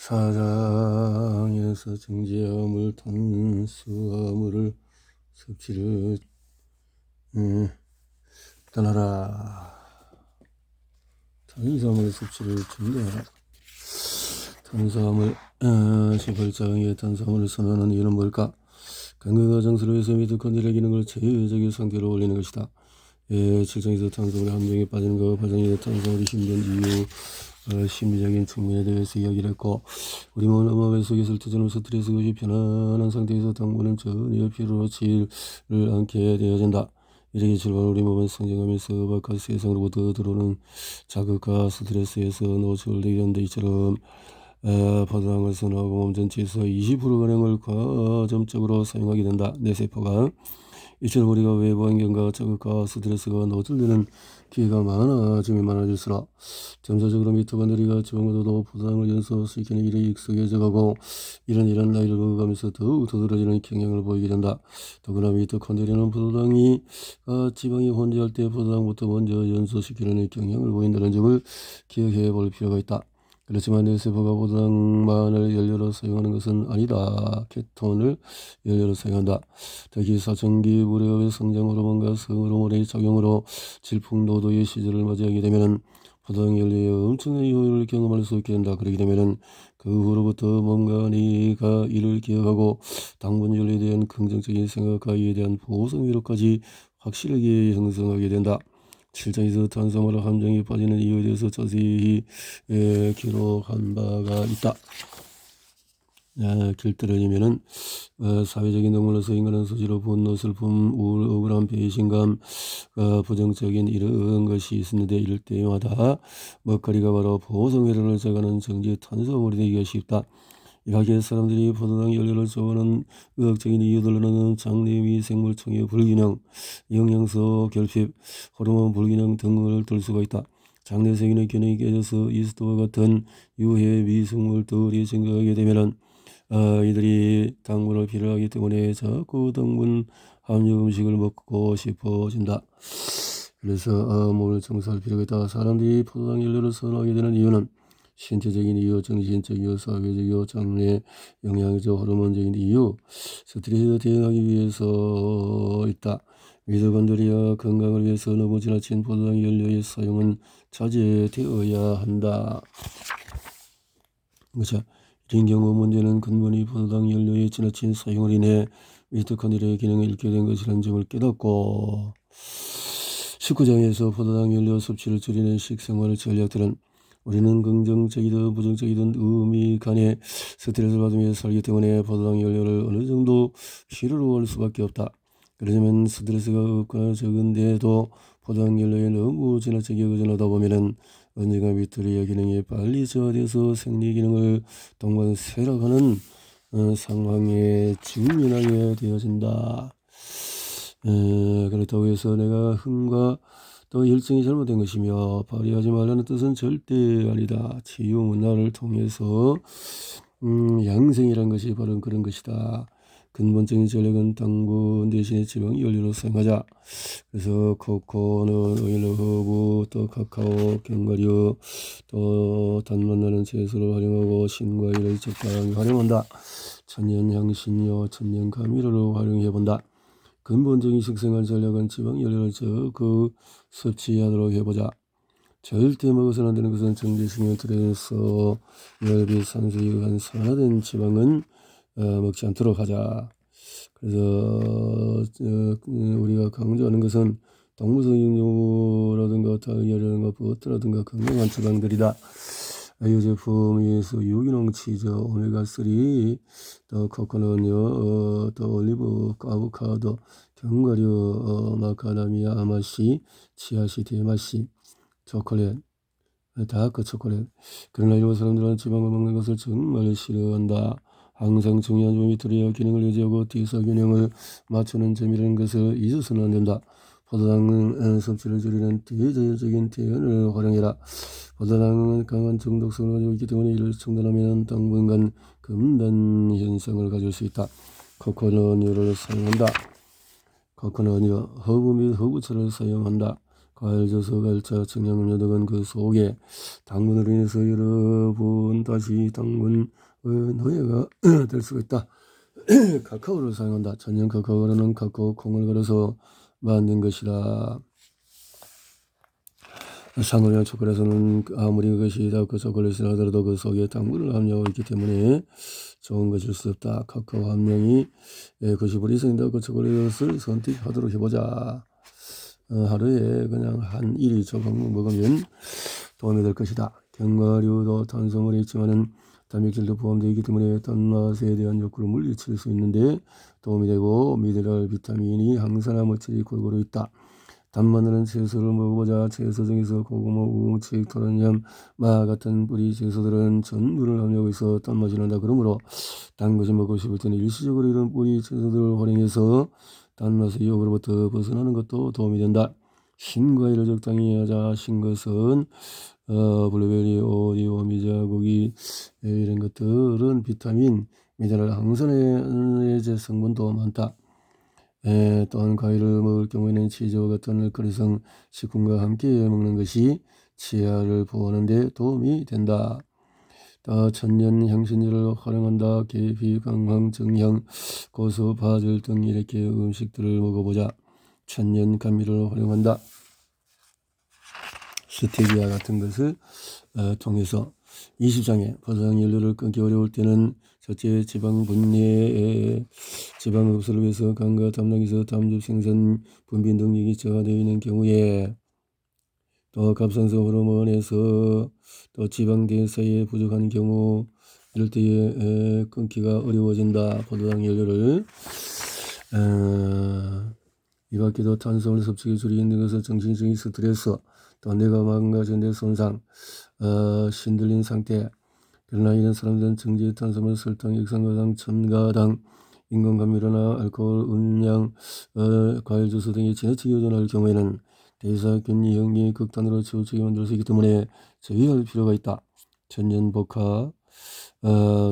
사장에서 정제화물, 탄수화물을 섭취를 떠나라. 탄수화물 섭취를 중단하라. 탄수화물 시발장에 탄수화물을 선호하는 이유는 뭘까? 건강과 정서를 위해서 미토콘드리아 기능을 최적의 상태로 올리는 것이다. 실장에서 탄수화물의 함정에 빠지는 것, 발장에 탄수화물이 힘든 이유, 심리적인 측면에 대해서 이야기를 했고, 우리 몸의 속에서 터지는 스트레스 없이 편안한 상태에서 당분은 전혀 피로치를 않게 되어진다. 이렇게 출발 우리 몸은 성장하면서 바깥 세상으로부터 들어오는 자극과 스트레스에서 노출되게 된다. 이처럼 포도당을 선호하고 몸 전체에서 20%가량을 과점적으로 사용하게 된다. 뇌세포가. 이처럼 우리가 외부 환경과 자극과 스트레스가 노출되는 기회가 많아지면 많아질수록 점차적으로 미토콘드리아가 지방보다도 포도당을 연소시키는 일에 익숙해져가고 이런 나이를 먹어가면서 더욱 두드러지는 경향을 보이게 된다. 더구나 미토콘드리아는 포도당이 지방이 혼재할 때 포도당부터 먼저 연소시키는 경향을 보인다는 점을 기억해 볼 필요가 있다. 그렇지만 뇌세포가 포도당만을 연료로 사용하는 것은 아니다. 케톤을 연료로 사용한다. 특히 사춘기 무렵의 성장 호르몬과 성호르몬의 작용으로 질풍노도의 시절을 맞이하게 되면 포도당 연료의 엄청난 효율을 경험할 수 있게 된다. 그렇게 되면 그 후로부터 몸과 뇌가 이를 기억하고 당분 연료에 대한 긍정적인 생각과 이에 대한 보상 위로까지 확실하게 형성하게 된다. 7장에서 탄수화물 함정에 빠지는 이유에 대해서 자세히 기록한 바가 있다. 길들여지면은 사회적인 동물로서 인간은 수시로 분노, 슬픔, 우울, 억울함, 배신감, 부정적인 이런 것이 있었는데 이럴 때마다 먹거리가 바로 보성회로를 제거하는 정제 탄수화물이 되기가 쉽다. 이렇게 사람들이 포도당 연료를 좋아하는 의학적인 이유들로는 장내미 생물청의 불균형, 영양소 결핍, 호르몬 불균형 등을 들 수가 있다. 장내 세균의 균형이 깨져서 이스트와 같은 유해 미생물들이 증가하게 되면은 이들이 당분을 필요하기 때문에 자꾸 당분 함유 음식을 먹고 싶어진다. 그래서 몸을 청소할 필요가 있다. 사람들이 포도당 연료를 선호하게 되는 이유는 신체적인 이유, 정신적 이유, 사회적 이유, 장내 영양적 호르몬적인 이유, 스트레스에 대응하기 위해서 있다. 미토콘드리아 건강을 위해서 너무 지나친 포도당 연료의 사용은 자제되어야 한다. 그렇죠. 이런 경우 문제는 근본이 포도당 연료의 지나친 사용으로 인해 미토콘드리아의 기능을 잃게 된 것이라는 점을 깨닫고 19장에서 포도당 연료 섭취를 줄이는 식생활 전략들은 우리는 긍정적이든 부정적이든 의미 간에 스트레스를 받으며 살기 때문에 포도당 연료를 어느 정도 필요로 할 수밖에 없다. 그러자면 스트레스가 없거나 적은데도 포도당 연료에 너무 지나치게 의존하다 보면은 언젠가 미토콘드리아 기능이 빨리 저하되어서 생리 기능을 동반 쇠락하는 상황에 직면하게 되어진다. 그렇다고 해서 내가 흥과 또 열정이 잘못된 것이며 발휘하지 말라는 뜻은 절대 아니다. 치유 문화를 통해서 양생이란 것이 바로 그런 것이다. 근본적인 전략은 당분 대신에 지방 연료로 사용하자. 그래서 코코넛 오일, 허브, 또 카카오, 견과류, 또 단맛 나는 채소를 활용하고 신과일을 적당히 활용한다. 천연 향신료, 천연 감미료를 활용해본다. 근본적인 식생활 전략은 지방 연료를 적극 섭취하도록 해보자. 절대 먹어서는 안 되는 것은 정제식량 틀에서 열비 산소에 의한 산화된 지방은 먹지 않도록 하자. 그래서 우리가 강조하는 것은 동물성용료라든가 달걀이라든가 버터라든가 건강한 지방들이다. 유제품에서 유기농 치즈, 오메가3, 또 코코넛요, 또 올리브, 아보카도, 견과류, 마카다미아, 아마씨, 치아씨, 대마씨, 초콜릿, 다크 초콜릿. 그러나 일부 사람들은 지방을 먹는 것을 정말 싫어한다. 항상 중요한 점이 미토콘드리아 기능을 유지하고 대사 균형을 맞추는 점이라는 것을 잊어서는 안 된다. 포도당 섭취를 줄이는 대대적인 대안을 활용해라. 포도당은 강한 중독성을 가지고 있기 때문에 이를 중단하면 당분간 금단 현상을 가질 수 있다. 코코넛유를 사용한다. 코코넛유, 허브 및 허브차를 사용한다. 과일저서 갈차 청량음료 등은 그 속에 당분으로 인해서 여러 번 다시 당분 노예가 될 수가 있다. 카카오를 사용한다. 천연 카카오는 카카오 콩을 갈아서 만든 것이다. 상어나 초콜릿은 아무리 그것이 다크 초콜릿이라 하더라도 그 속에 당분을 함유하고 있기 때문에 좋은 것일 수 없다. 카카오 함량이 90% 이상인 다크 초콜릿을 선택하도록 해보자. 하루에 그냥 한 1일 조금 먹으면 도움이 될 것이다. 견과류도 탄수화물이 있지만은 단백질도 포함되어 있기 때문에 단맛에 대한 욕구를 물리칠 수 있는데 도움이 되고 미네랄, 비타민이 항산화 물질이 골고루 있다. 단마늘은 채소를 먹어보자. 채소 중에서 고구마, 우묵, 토란염, 마 같은 뿌리 채소들은 전분을 함유하고 있어 단맛이 난다. 그러므로 단 것이 먹고 싶을 때는 일시적으로 이런 뿌리 채소들을 활용해서 단맛의 유혹으로부터 벗어나는 것도 도움이 된다. 신과일을 적당히 하자. 신것은 블루베리, 오리오, 미자고기 이런 것들은 비타민, 미네랄, 항산화의 성분도 많다. 또한 과일을 먹을 경우에는 치즈와 같은 알칼리성 식품과 함께 먹는 것이 치아를 보호하는 데 도움이 된다. 천연 향신료를 활용한다. 계피, 강황, 정향, 고수, 바질 등 이렇게 음식들을 먹어보자. 천연 감미를 활용한다. 스테비아 같은 것을 통해서 20장에 포장연료를 끊기 어려울 때는 첫째, 지방 분해에 지방 흡수를 위해서 간과 담낭에서 담즙 생산 분비 능력이 저하되어 있는 경우에 또 갑상선 호르몬에서 또 지방 대사에 부족한 경우 이럴 때에 끊기가 어려워진다. 포도당 연료를 이 밖에도 탄수화물 섭취가 줄이는 것은 정신적인 스트레스, 또 뇌가 망가진 데 손상, 신들린 상태. 그러나 이런 사람들은 정제 탄수화물, 설탕, 액상과당, 첨가당, 인공감미료나 알코올, 음량, 과일 주스 등에 지나치게 의존할 경우에는 대사균 형이 극단으로 치우치게 만들 수 있기 때문에 주의할 필요가 있다. 천연 복합,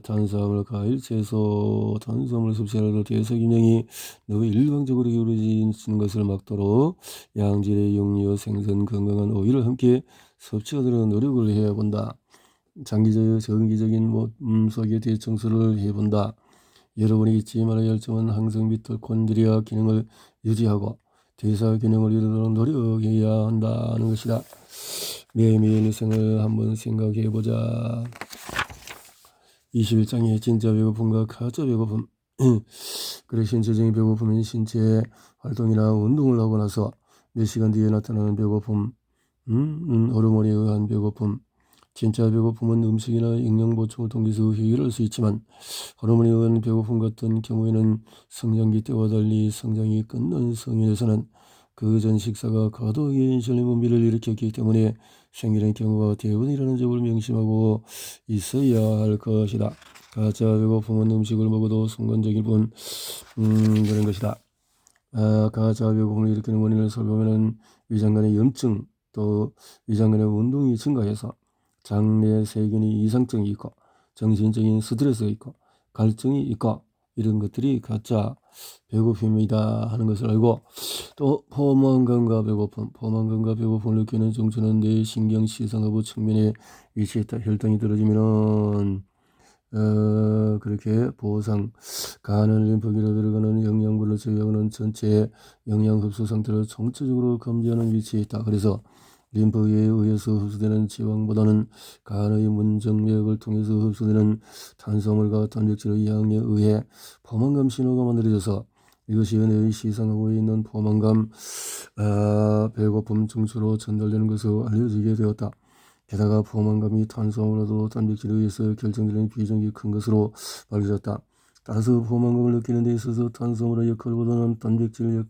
탄수화물, 과일, 채소, 탄수화물 섭취하라도 대사균형이 너무 일방적으로 기울어지는 것을 막도록 양질의 육류, 생선, 건강한 오이를 함께 섭취하도록 노력을 해야 본다. 정기적인 몸속의 대청소를 해본다. 여러분이 잊지 말아야 할 점은 항상 미토콘드리아 기능을 유지하고 대사 기능을 이루도록 노력해야 한다는 것이다. 매일매일 일생을 한번 생각해보자. 21장에 진짜 배고픔과 가짜 배고픔. 그래 신체적인 배고픔은 신체 활동이나 운동을 하고 나서 몇 시간 뒤에 나타나는 배고픔, 호르몬에 의한 배고픔. 진짜 배고픔은 음식이나 영양 보충을 통해서 해결할 수 있지만 호르몬에 의한 배고픔 같은 경우에는 성장기 때와 달리 성장이 끝난 성인에서는 그 전 식사가 과도하게 인슐린 분비를 일으켰기 때문에 생기는 경우가 대부분이라는 점을 명심하고 있어야 할 것이다. 가짜 배고픔은 음식을 먹어도 순간적일 뿐 그런 것이다. 가짜 배고픔을 일으키는 원인을 살펴보면 위장관의 염증, 또 위장관의 운동이 증가해서 장내 세균이 이상증이 있고 정신적인 스트레스가 있고 갈증이 있고 이런 것들이 가짜 배고픔이다 하는 것을 알고, 또 포만감과 배고픔을 느끼는 정추는 뇌 신경 시상하부 측면에 위치했다. 혈당이 떨어지면은 그렇게 보상, 간은 림프기로 들어가는 영양분을 제외하고는 전체 영양 흡수 상태를 총체적으로 감지하는 위치에 있다. 그래서 림프에 의해서 흡수되는 지방보다는 간의 문정맥을 통해서 흡수되는 탄수화물과 단백질의 양에 의해 포만감 신호가 만들어져서 이것이 뇌의 시상하고 있는 포만감, 배고픔 증추로 전달되는 것으로 알려지게 되었다. 게다가 포만감이 탄수화물로도 단백질에 의해서 결정되는 비중이 큰 것으로 밝혀졌다. 따라서 포만감을 느끼는 데 있어서 탄수화물의 역할보다는 단백질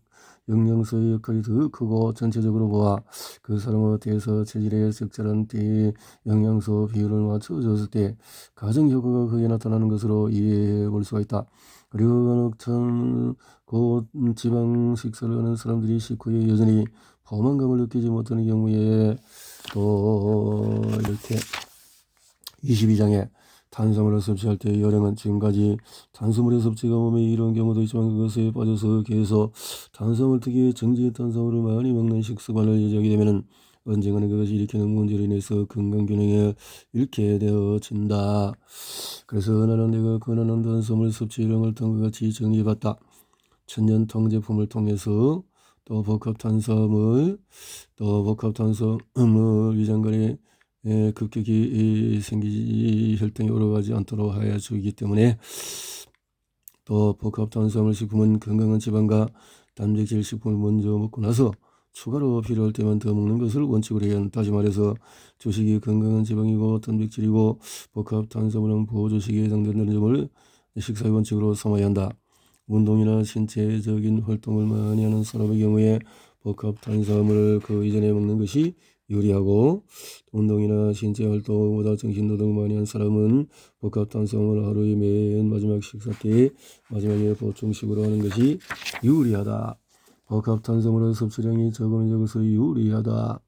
영양소의 역할이 더 크고, 전체적으로 보아 그 사람의 대사 체질에 적절한 영양소 비율을 맞춰줬을 때 가장 효과가 크게 나타나는 것으로 이해해 볼 수가 있다. 그리고 고지방 식사를 하는 사람들이 식후에 여전히 포만감을 느끼지 못하는 경우에 또 이렇게 22장에 탄수화물을 섭취할 때 열량은 지금까지 탄수화물의 섭취가 몸에 이런 경우도 있지만 그것에 빠져서 계속 탄수화물 특유의 정제 탄수화물을 많이 먹는 식습관을 유지하게 되면은 언젠가는 그것이 일으키는 문제로 인해서 건강균형을 잃게 되어진다. 그래서 나는 내가 권하는 탄수화물 섭취량을 다음과 같이 정리해봤다. 천연통 제품을 통해서 또 복합탄수화물 위장관에 급격히 생기지 혈당이 오르가지 않도록 하여 주기 때문에 또 복합탄수화물 식품은 건강한 지방과 단백질 식품을 먼저 먹고 나서 추가로 필요할 때만 더 먹는 것을 원칙으로 해야 한다. 다시 말해서 주식이 건강한 지방이고 단백질이고 복합탄수화물은 보조식에 해당된다는 점을 식사의 원칙으로 삼아야 한다. 운동이나 신체적인 활동을 많이 하는 사람의 경우에 복합탄수화물을 그 이전에 먹는 것이 유리하고 운동이나 신체 활동보다 정신노동을 많이 하는 사람은 복합탄수화물을 하루의 맨 마지막 식사 때 마지막에 보충식으로 하는 것이 유리하다. 복합탄수화물의 섭취량이 적으면 적을수록 유리하다.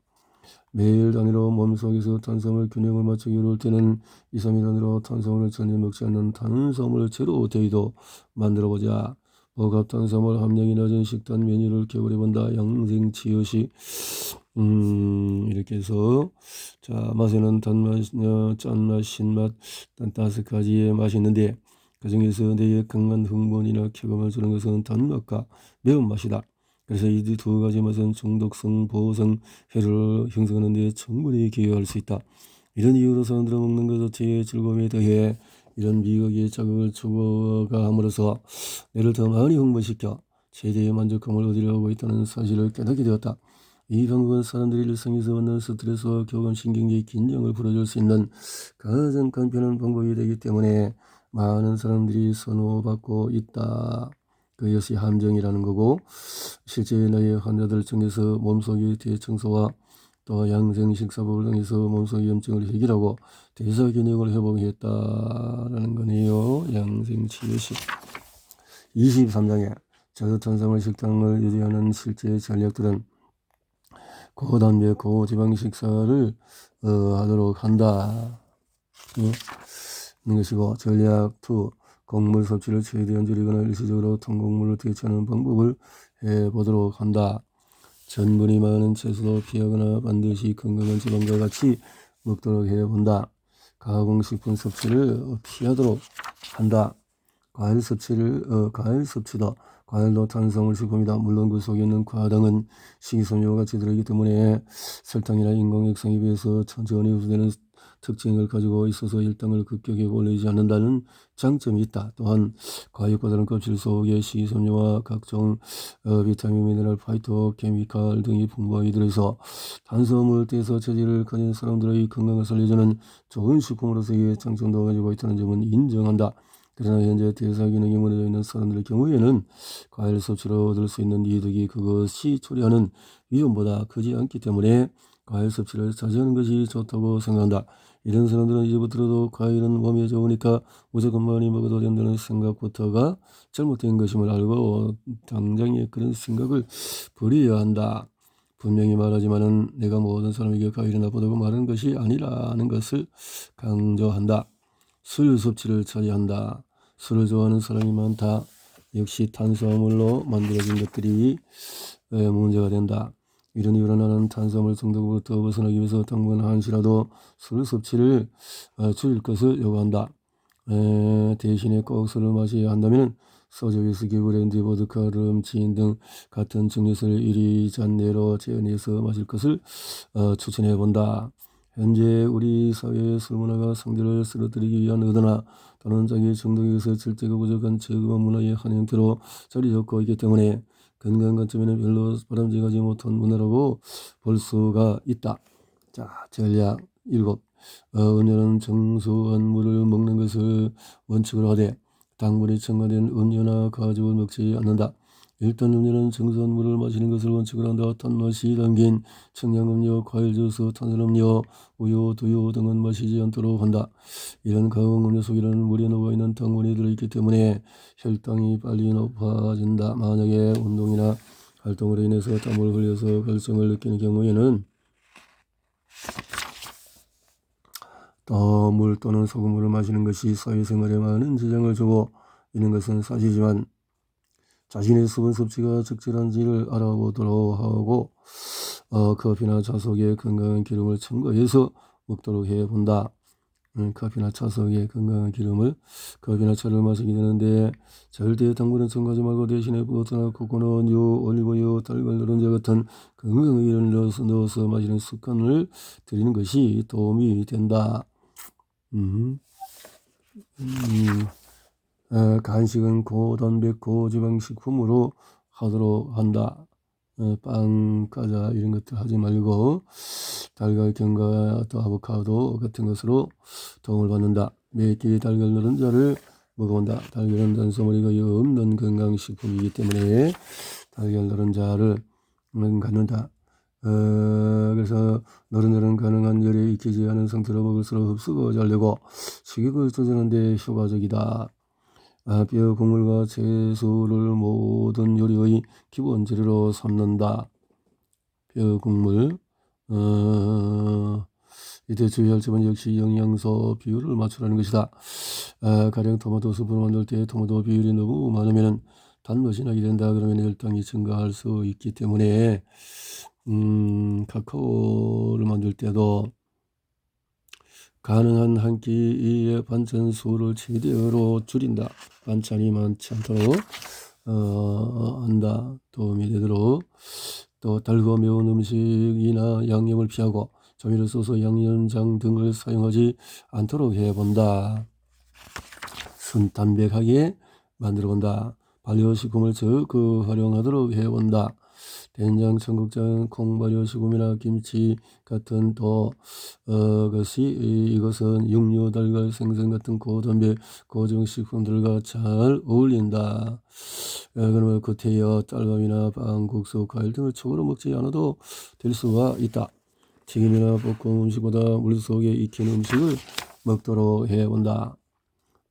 매일 단위로 몸속에서 탄수화물 균형을 맞추기 어려울 때는 2, 3일 단위로 탄수화물을 전혀 먹지 않는 탄수화물 제로 데이도 만들어보자. 복합탄수화물 함량이 낮은 식단 메뉴를 개발해본다. 양생치유식 이렇게 해서 자 맛에는 단맛, 짠맛, 신맛 단 5가지의 맛이 있는데 그 중에서 뇌에 강한 흥분이나 쾌감을 주는 것은 단맛과 매운맛이다. 그래서 이 두 가지 맛은 중독성, 보호성, 혈을 형성하는 데 충분히 기여할 수 있다. 이런 이유로 사람들은 먹는 것 자체의 즐거움에 더해 이런 미각의 자극을 추가함으로써 뇌를 더 많이 흥분시켜 최대의 만족감을 얻으려고 있다는 사실을 깨닫게 되었다. 이 방법은 사람들이 일상에서 받는 스트레스와 교감 신경계의 긴장을 풀어줄 수 있는 가장 간편한 방법이 되기 때문에 많은 사람들이 선호받고 있다. 그것이 함정이라는 거고 실제 나의 환자들 중에서 몸속의 대청소와 또 양생식사법을 통해서 몸속의 염증을 해결하고 대사균형을 회복했다라는 거네요. 양생치유식 23장에 저탄수화물 식단을 유지하는 실제 전략들은 고단백 고지방 식사를 하도록 한다. 는 것이고 전략 2 곡물 섭취를 최대한 줄이거나 일시적으로 통곡물을 대체하는 방법을 해보도록 한다. 전분이 많은 채소도 피하거나 반드시 건강한 지방과 같이 먹도록 해본다. 가공식품 섭취를 피하도록 한다. 과일 섭취도 과일도 탄수화물 식품이다. 물론 그 속에 있는 과당은 식이섬유와 같이 들어있기 때문에 설탕이나 인공액상에 비해서 천천히 흡수되는 특징을 가지고 있어서 혈당을 급격히 올리지 않는다는 장점이 있다. 또한 과육보다는 껍질 속에 식이섬유와 각종 비타민, 미네랄, 파이토, 케미칼 등이 풍부하게 들어있어 탄수화물 대사 체질을 가진 사람들의 건강을 살려주는 좋은 식품으로서의 장점도 가지고 있다는 점은 인정한다. 그러나 현재 대사 기능이 무너져 있는 사람들의 경우에는 과일 섭취로 얻을 수 있는 이득이 그것이 초래하는 위험보다 크지 않기 때문에 과일 섭취를 자제하는 것이 좋다고 생각한다. 이런 사람들은 이제부터라도 과일은 몸에 좋으니까 무조건 많이 먹어도 된다는 생각부터가 잘못된 것임을 알고 당장에 그런 생각을 버려야 한다. 분명히 말하지만은 내가 모든 사람에게 과일이 나쁘다고 말하는 것이 아니라는 것을 강조한다. 술 섭취를 차지한다. 술을 좋아하는 사람이 많다. 역시 탄수화물로 만들어진 것들이 문제가 된다. 이런 이유로 나는 탄수화물 중독으로부터 벗어나기 위해서 당분 한시라도 술 섭취를 줄일 것을 요구한다. 대신에 꼭 술을 마셔야 한다면 소주, 위스키, 브랜디, 보드카, 럼, 진 등 같은 증류수를 1위 내로 재현해서 마실 것을 추천해본다. 현재 우리 사회의 술 문화가 상대를 쓰러뜨리기 위한 의도나 또는 자기 중독에서 절제가 부족한 저금한 문화의 한 형태로 자리 잡고 있기 때문에 건강 관점에는 별로 바람직하지 못한 문화라고 볼 수가 있다. 자, 전략 7. 음료는 정수한 물을 먹는 것을 원칙으로 하되 당분이 첨가된 음료나 가죽을 먹지 않는다. 일단 음료는 정수한 물을 마시는 것을 원칙으로 한다. 단맛이 담긴 청량음료, 과일주스, 탄산음료, 우유, 두유 등은 마시지 않도록 한다. 이런 가공음료 속에는 물에 녹아있는 당분이 들어있기 때문에 혈당이 빨리 높아진다. 만약에 운동이나 활동으로 인해서 땀을 흘려서 갈증을 느끼는 경우에는 물 또는 소금물을 마시는 것이 사회생활에 많은 지장을 주고 있는 것은 사실이지만 자신의 수분 섭취가 적절한지를 알아보도록 하고 커피나 차 속에 건강한 기름을 첨가해서 먹도록 해본다. 커피나 차 속에 건강한 기름을 커피나 차를 마시게 되는데 절대 당분은 첨가하지 말고 대신에 버터나 코코넛유, 올리브유, 달걀 노른자 같은 건강한 기름을 넣어서 마시는 습관을 들이는 것이 도움이 된다. 간식은 고단백 고지방 식품으로 하도록 한다. 빵, 과자 이런 것들 하지 말고 달걀, 견과, 또 아보카도 같은 것으로 도움을 받는다. 매끼 달걀 노른자를 먹어본다. 달걀은 탄수화물이 거의 없는 건강식품이기 때문에 달걀 노른자를 갖는다. 그래서 노른자는 가능한 열에 익히지 않은 상태로 먹을수록 흡수가 잘 되고 식욕을 조절하는 데 효과적이다. 뼈 국물과 채소를 모든 요리의 기본 재료로 삼는다. 뼈 국물. 이때 주의할 점은 역시 영양소 비율을 맞추라는 것이다. 가령 토마토 수프를 만들 때 토마토 비율이 너무 많으면 단맛이 나게 된다. 그러면 혈당이 증가할 수 있기 때문에 카카오를 만들 때도 가능한 한 끼의 반찬 수를 최대로 줄인다. 반찬이 많지 않도록 한다. 도움이 되도록. 또 달고 매운 음식이나 양념을 피하고 조미료 소스, 양념장 등을 사용하지 않도록 해본다. 순탄백하게 만들어본다. 발효식품을 적극 활용하도록 해본다. 된장, 청국장, 콩발효식품이나 김치 같은 또 이것은 육류, 달걀, 생선 같은 고단백, 고지방 식품들과 잘 어울린다. 그러면 겉에여 쌀밥이나 빵, 국수, 과일 등을 추가로 먹지 않아도 될 수가 있다. 튀김이나 볶음 음식보다 물속에 익힌 음식을 먹도록 해본다.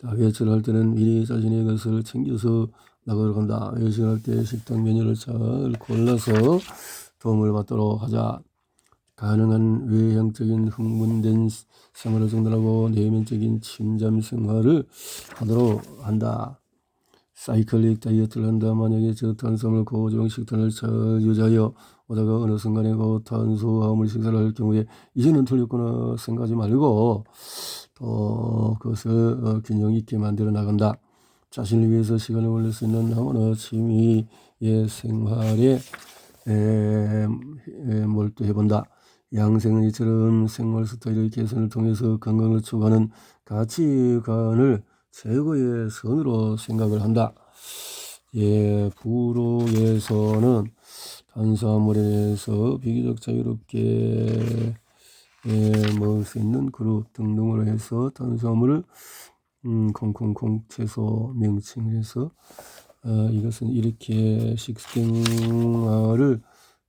외출할 때는 미리 자신의 것을 챙겨서 나가도록 한다. 외식할 때 식당 메뉴를 잘 골라서 도움을 받도록 하자. 가능한 외향적인 흥분된 생활을 정돈하고 내면적인 침잠 생활을 하도록 한다. 사이클릭 다이어트를 한다. 만약에 저탄수화물 고지방 식단을 잘 유지하여 오다가 어느 순간에 고탄수화물 식사를 할 경우에 이제는 틀렸구나 생각하지 말고 또 그것을 균형 있게 만들어 나간다. 자신을 위해서 시간을 올릴 수 있는 아무나 취미의 생활에 몰두해본다. 양생은 이처럼 생활 스타일의 개선을 통해서 건강을 추구하는 가치관을 최고의 선으로 생각을 한다. 부록에서는 탄수화물에 대해서 비교적 자유롭게 먹을 수 있는 그룹 등등으로 해서 탄수화물을 콩콩콩 채소 명칭을 해서 이것은 이렇게 식생활을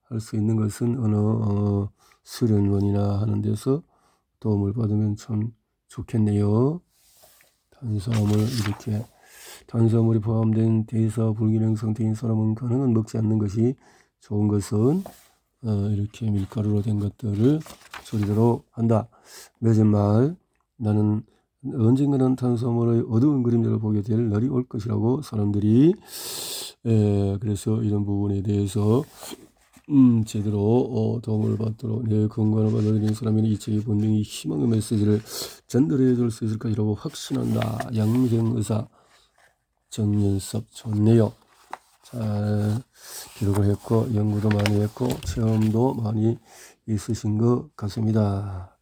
할 수 있는 것은 어느 수련원이나 하는 데서 도움을 받으면 참 좋겠네요. 탄수화물이 포함된 대사 불균형 상태인 사람은 가능한 먹지 않는 것이 좋은 것은 이렇게 밀가루로 된 것들을 줄이도록 한다. 맺은말 나는 언젠가는 탄수화물의 어두운 그림자를 보게 될 날이 올 것이라고 사람들이 그래서 이런 부분에 대해서 제대로 도움을 받도록 내 건강을 받아들이는 사람에게 이 책이 분명히 희망의 메시지를 전달해 줄 수 있을 것이라고 확신한다. 양생의사 정연섭 좋네요. 잘 기록을 했고 연구도 많이 했고 체험도 많이 있으신 것 같습니다.